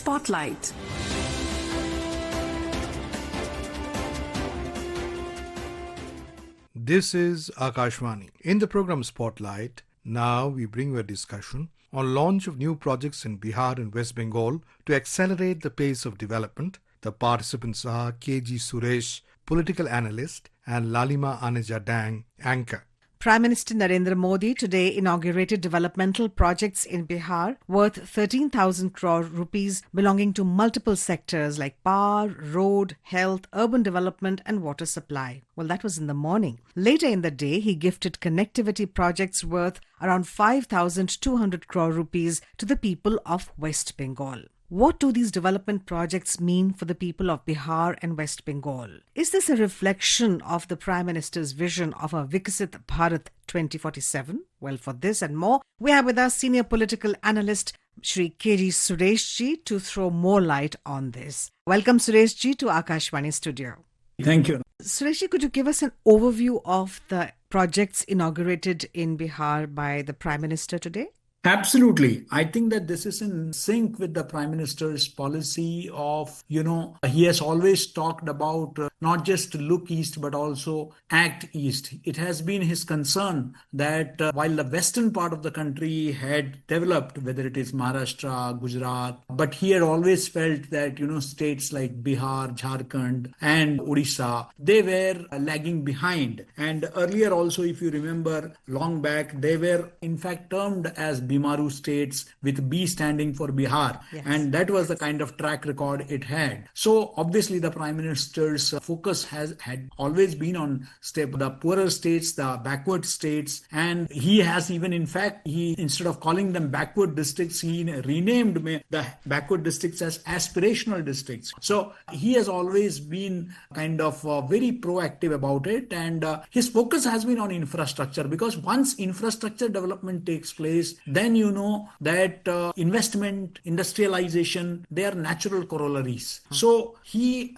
Spotlight. This is Akashvani. In the program Spotlight, now we bring you a discussion on launch of new projects in Bihar and West Bengal to accelerate the pace of development. The participants are KG Suresh, political analyst, and Lalima Aneja Dang, anchor. Prime Minister Narendra Modi today inaugurated developmental projects in Bihar worth 13,000 crore rupees belonging to multiple sectors like power, road, health, urban development and water supply. Well, that was in the morning. Later in the day, he gifted connectivity projects worth around 5,200 crore rupees to the people of West Bengal. What do these development projects mean for the people of Bihar and West Bengal? Is this a reflection of the Prime Minister's vision of a Viksit Bharat 2047? Well, for this and more, we have with us senior political analyst Shri KG Suresh ji to throw more light on this. Welcome Suresh ji to Akashvani studio. Thank you. Suresh ji, could you give us an overview of the projects inaugurated in Bihar by the Prime Minister today? Absolutely. I think that this is in sync with the Prime Minister's policy of, he has always talked about not just look east, but also act east. It has been his concern that while the western part of the country had developed, whether it is Maharashtra, Gujarat, but he had always felt that, states like Bihar, Jharkhand and Odisha, they were lagging behind. And earlier also, if you remember long back, they were in fact termed as Bimaru states with B standing for Bihar. Yes. And that was the kind of track record it had. So obviously the Prime Minister's focus had always been on the poorer states, the backward states. And he has even, in fact, instead of calling them backward districts, he renamed the backward districts as aspirational districts. So he has always been kind of very proactive about it. And his focus has been on infrastructure, because once infrastructure development takes place, then you know that investment, industrialization, they are natural corollaries. So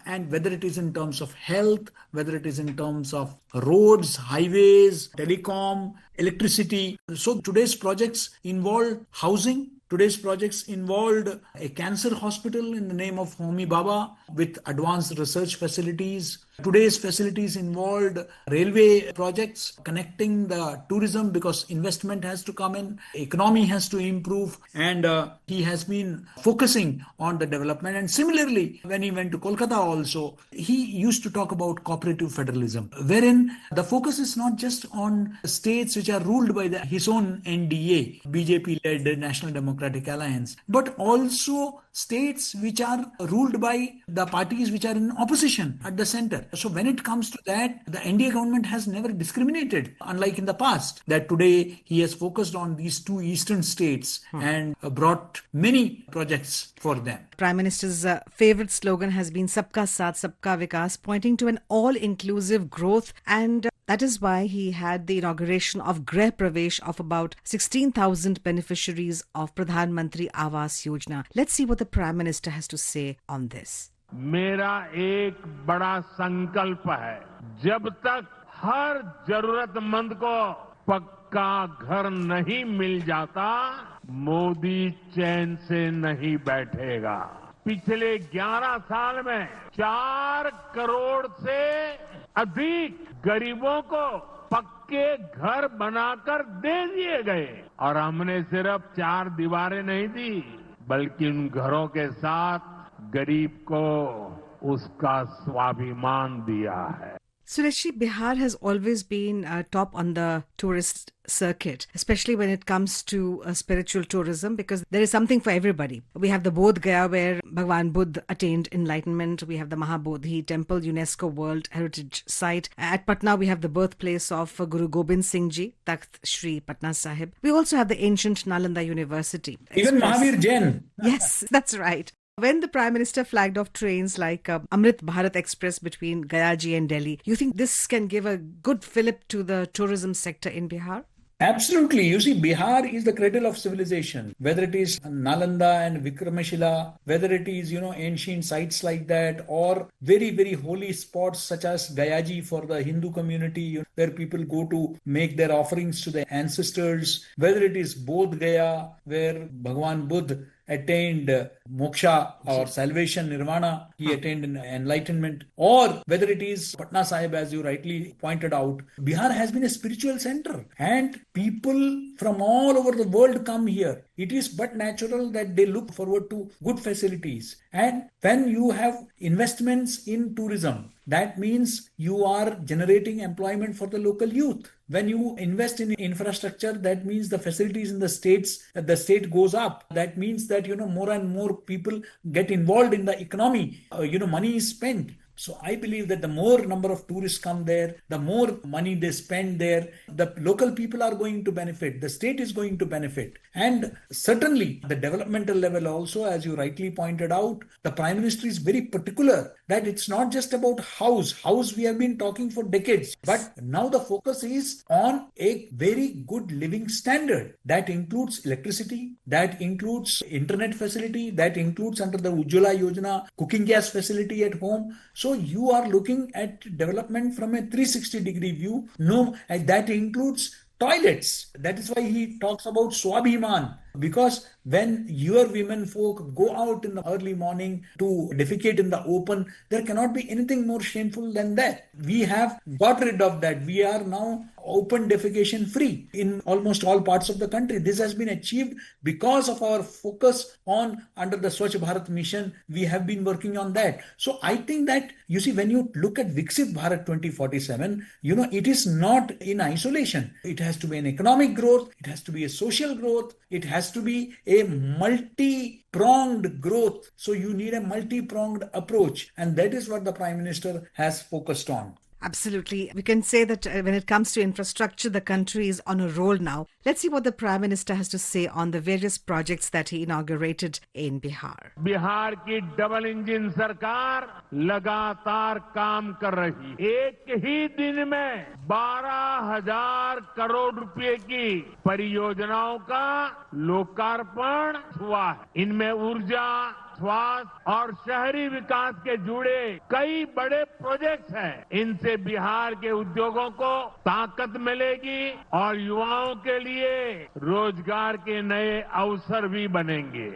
and whether it is in terms of health, whether it is in terms of roads, highways, telecom, electricity. So today's projects involve housing. Today's projects involved a cancer hospital in the name of Homi Baba with advanced research facilities. Today's facilities involved railway projects connecting the tourism, because investment has to come in, economy has to improve, and he has been focusing on the development. And similarly, when he went to Kolkata also, he used to talk about cooperative federalism, wherein the focus is not just on states which are ruled by his own NDA, BJP-led National Democratic Alliance, but also states which are ruled by the parties which are in opposition at the center. So when it comes to that, the NDA government has never discriminated, unlike in the past, that today he has focused on these two eastern states and brought many projects for them. Prime Minister's favorite slogan has been Sabka Saath, Sabka Vikas, pointing to an all-inclusive growth, and that is why he had the inauguration of Greh Pravesh of about 16,000 beneficiaries of Pradhan Mantri Awas Yojana. Let's see what the Prime Minister has to say on this. मेरा एक बड़ा संकल्प है, जब तक हर जरूरतमंद को पक्का घर नहीं मिल जाता, मोदी चैन से नहीं बैठेगा। पिछले 11 साल में 4 करोड़ से अधिक गरीबों को पक्के घर बनाकर दे दिए गए, और हमने सिर्फ 4 दीवारें नहीं दी, बल्कि उन घरों के साथ गरीब को उसका स्वाभिमान दिया है। Suresh, Bihar has always been top on the tourist circuit, especially when it comes to spiritual tourism, because there is something for everybody. We have the Bodh Gaya where Bhagwan Buddha attained enlightenment. We have the Mahabodhi Temple, UNESCO World Heritage Site. At Patna, we have the birthplace of Guru Gobind Singh Ji, Takht Shri Patna Sahib. We also have the ancient Nalanda University. Even Mahavir Jain. Yes, that's right. When the Prime Minister flagged off trains like Amrit Bharat Express between Gayaji and Delhi, you think this can give a good fillip to the tourism sector in Bihar? Absolutely. You see, Bihar is the cradle of civilization, whether it is Nalanda and Vikramashila, whether it is, ancient sites like that, or very, very holy spots such as Gayaji for the Hindu community, where people go to make their offerings to their ancestors, whether it is Bodh Gaya, where Bhagwan Buddha attained moksha or salvation, nirvana, he attained enlightenment, or whether it is Patna Sahib, as you rightly pointed out, Bihar has been a spiritual center and people from all over the world come here. It is but natural that they look forward to good facilities. And when you have investments in tourism, that means you are generating employment for the local youth. When you invest in infrastructure, that means the facilities in the state goes up. That means that, more and more people get involved in the economy. Money is spent. So I believe that the more number of tourists come there, the more money they spend there, the local people are going to benefit, the state is going to benefit. And certainly the developmental level also, as you rightly pointed out, the Prime Minister is very particular that it's not just about house. House we have been talking for decades, but now the focus is on a very good living standard. That includes electricity, that includes internet facility, that includes under the Ujjwala Yojana, cooking gas facility at home. So you are looking at development from a 360-degree view. No, and that includes toilets. That is why he talks about Swabhiman. Because when your women folk go out in the early morning to defecate in the open, there cannot be anything more shameful than that. We have got rid of that. We are now open defecation free in almost all parts of the country. This has been achieved because of our focus on under the Swachh Bharat mission. We have been working on that. So I think that, you see, when you look at Viksit Bharat 2047, it is not in isolation. It has to be an economic growth. It has to be a social growth. It has to be a multi-pronged growth. So you need a multi-pronged approach. And that is what the Prime Minister has focused on. Absolutely. We can say that when it comes to infrastructure, the country is on a roll now. Let's see what the Prime Minister has to say on the various projects that he inaugurated in Bihar. Bihar की double engine सरकार लगातार काम कर रही है। एक ही दिन में 12,000 करोड़ रुपए की परियोजनाओं का लोकार्पण हुआ है। इनमें ऊर्जा, स्वास्थ्य और शहरी विकास के जुड़े कई बड़े प्रोजेक्ट्स हैं। इनसे बिहार के उद्योगों को ताकत मिलेगी और युवाओं के लिए रोजगार के नए अवसर भी बनेंगे।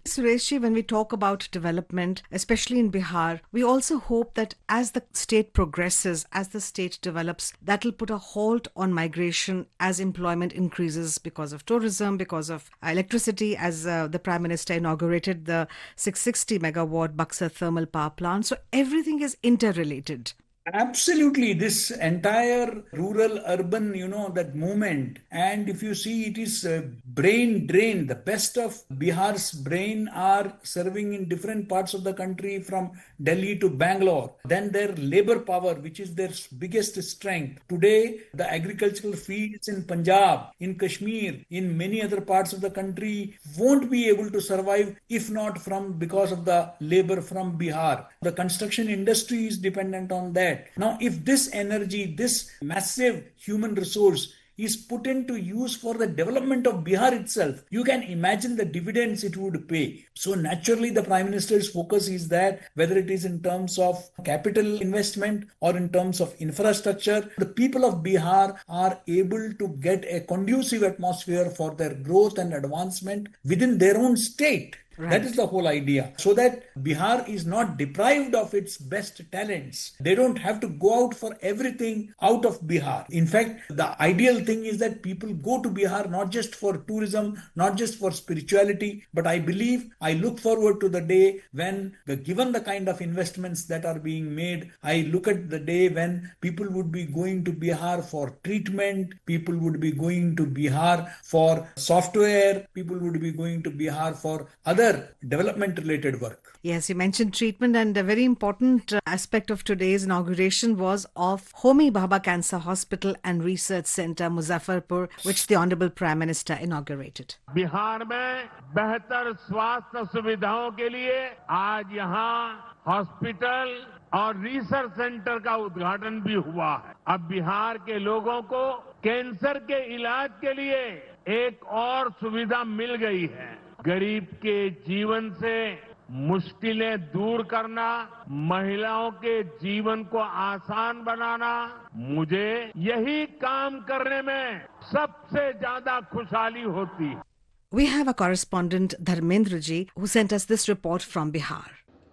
Suresh, when we talk about development, especially in Bihar, we also hope that as the state progresses, as the state develops, that will put a halt on migration as employment increases because of tourism, because of electricity, as the Prime Minister inaugurated the 660 megawatt Buxar thermal power plant. So everything is interrelated. Absolutely. This entire rural-urban, that movement. And if you see, it is brain drain. The best of Bihar's brain are serving in different parts of the country from Delhi to Bangalore. Then their labor power, which is their biggest strength. Today, the agricultural fields in Punjab, in Kashmir, in many other parts of the country won't be able to survive if not because of the labor from Bihar. The construction industry is dependent on that. Now, if this energy, this massive human resource is put into use for the development of Bihar itself, you can imagine the dividends it would pay. So naturally, the Prime Minister's focus is that whether it is in terms of capital investment or in terms of infrastructure, the people of Bihar are able to get a conducive atmosphere for their growth and advancement within their own state. Right. That is the whole idea. So that Bihar is not deprived of its best talents. They don't have to go out for everything out of Bihar. In fact, the ideal thing is that people go to Bihar not just for tourism, not just for spirituality, but I look forward to the day when, given the kind of investments that are being made, I look at the day when people would be going to Bihar for treatment, people would be going to Bihar for software, people would be going to Bihar for other development related work. Yes, you mentioned treatment, and a very important aspect of today's inauguration was of Homi Bhabha Cancer Hospital and Research Center, Muzaffarpur, which the Honorable Prime Minister inaugurated. Bihar में बेहतर स्वास्थ्य सुविधाओं के लिए आज यहाँ hospital और research centre का उद्घाटन भी हुआ है। अब बिहार के लोगों को कैंसर के इलाज के लिए एक और सुविधा मिल गई है। गरीब के जीवन से मुश्किलें दूर करना, महिलाओं के जीवन को आसान बनाना, मुझे यही काम करने में सबसे ज्यादा खुशहाली होती है। We have a correspondent Dharmendra ji who sent us this report from Bihar.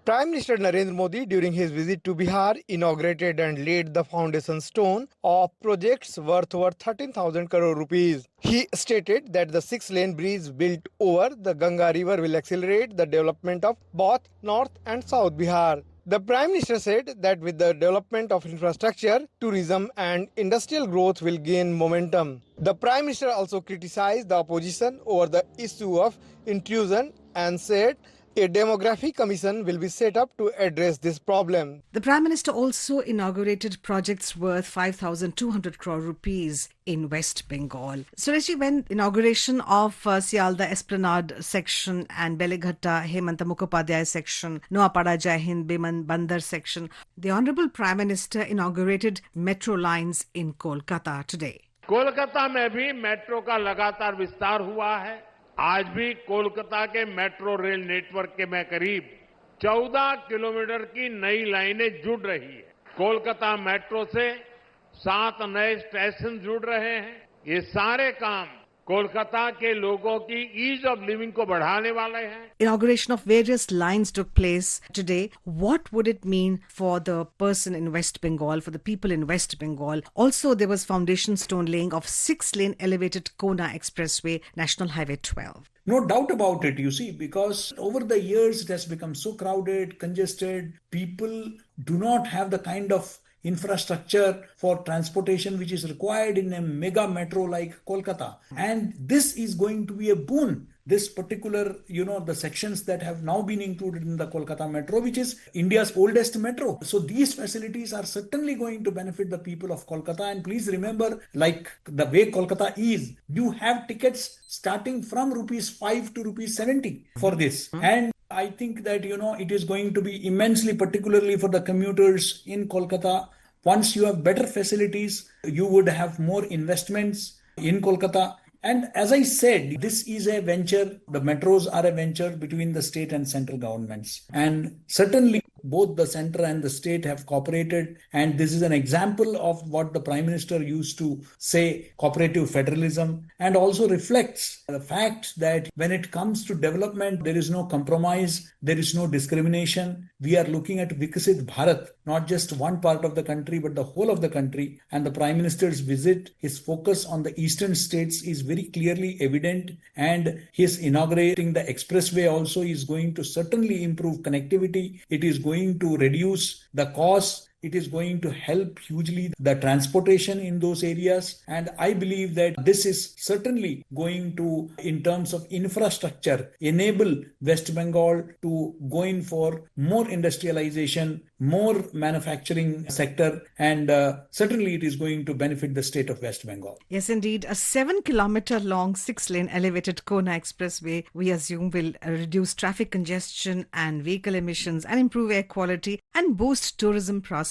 Prime Minister Narendra Modi, during his visit to Bihar, inaugurated and laid the foundation stone of projects worth over 13,000 crore rupees. He stated that the 6-lane bridge built over the Ganga River will accelerate the development of both North and South Bihar. The Prime Minister said that with the development of infrastructure, tourism and industrial growth will gain momentum. The Prime Minister also criticized the opposition over the issue of intrusion and said a demography commission will be set up to address this problem. The Prime Minister also inaugurated projects worth 5,200 crore rupees in West Bengal. Suresh, when inauguration of Sialda Esplanade section and Beleghatta Hemanta Mukhopadhyay section, Noapada Jai Hind Biman Bandar section, the Honourable Prime Minister inaugurated metro lines in Kolkata today. Kolkata में भी metro का लगातार विस्तार हुआ है. आज भी कोलकाता के मेट्रो रेल नेटवर्क के में करीब 14 किलोमीटर की नई लाइनें जुड़ रही है. कोलकाता मेट्रो से 7 नए स्टेशन जुड़ रहे हैं. ये सारे काम कोलकाता के लोगों की ईज ऑफ लिविंग को बढ़ाने वाले हैं. Inauguration of various lines took place today. What would it mean for the person in West Bengal, for the people in West Bengal? Also, there was foundation stone laying of 6-lane elevated Kona Expressway, National Highway 12. No doubt about it, you see, because over the years it has become so crowded, congested. People do not have the kind of infrastructure for transportation which is required in a mega metro like Kolkata. And this is going to be a boon. This particular, the sections that have now been included in the Kolkata metro, which is India's oldest metro. So these facilities are certainly going to benefit the people of Kolkata. And please remember, like the way Kolkata is, you have tickets starting from rupees 5 to rupees 70 for this. And I think that, it is going to be immensely, particularly for the commuters in Kolkata. Once you have better facilities, you would have more investments in Kolkata. And as I said, this is a venture, the metros are a venture between the state and central governments. And certainly both the center and the state have cooperated. And this is an example of what the Prime Minister used to say, cooperative federalism, and also reflects the fact that when it comes to development, there is no compromise, there is no discrimination. We are looking at Vikasit Bharat, not just one part of the country, but the whole of the country. And the Prime Minister's visit, his focus on the eastern states is very clearly evident. And his inaugurating the expressway also is going to certainly improve connectivity. It is going to reduce the costs. It is going to help hugely the transportation in those areas. And I believe that this is certainly going to, in terms of infrastructure, enable West Bengal to go in for more industrialization, more manufacturing sector, and certainly it is going to benefit the state of West Bengal. Yes, indeed. A 7-kilometer long 6-lane elevated Kona Expressway, we assume, will reduce traffic congestion and vehicle emissions and improve air quality and boost tourism prospects.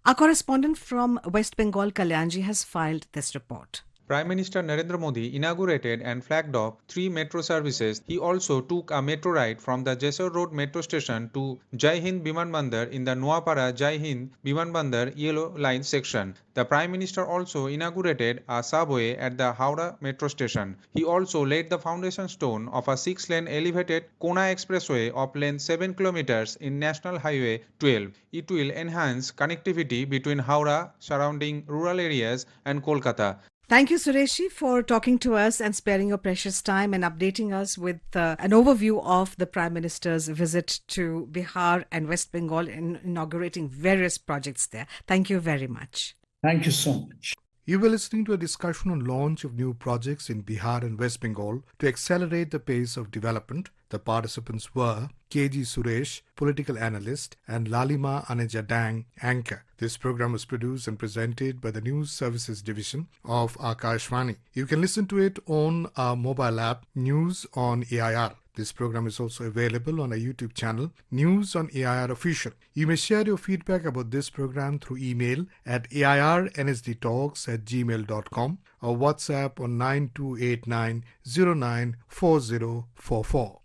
Our correspondent from West Bengal, Kalyanji, has filed this report. Prime Minister Narendra Modi inaugurated and flagged off 3 metro services. He also took a metro ride from the Jessore Road metro station to Jai Hind Biman Bandar in the Noapada Jai Hind Biman Bandar Yellow Line section. The Prime Minister also inaugurated a subway at the Howrah metro station. He also laid the foundation stone of a 6-lane elevated Kona Expressway of length 7 kilometers in National Highway 12. It will enhance connectivity between Howrah, surrounding rural areas, and Kolkata. Thank you, Sureshi, for talking to us and sparing your precious time and updating us with an overview of the Prime Minister's visit to Bihar and West Bengal in inaugurating various projects there. Thank you very much. Thank you so much. You were listening to a discussion on launch of new projects in Bihar and West Bengal to accelerate the pace of development. The participants were KG Suresh, political analyst, and Lalima Aneja Dang, anchor. This program was produced and presented by the News Services Division of Akashvani. You can listen to it on our mobile app, News on AIR. This program is also available on our YouTube channel, News on AIR Official. You may share your feedback about this program through email at airnsdtalks@gmail.com or WhatsApp on 9289094044.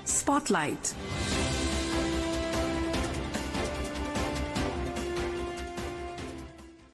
Spotlight.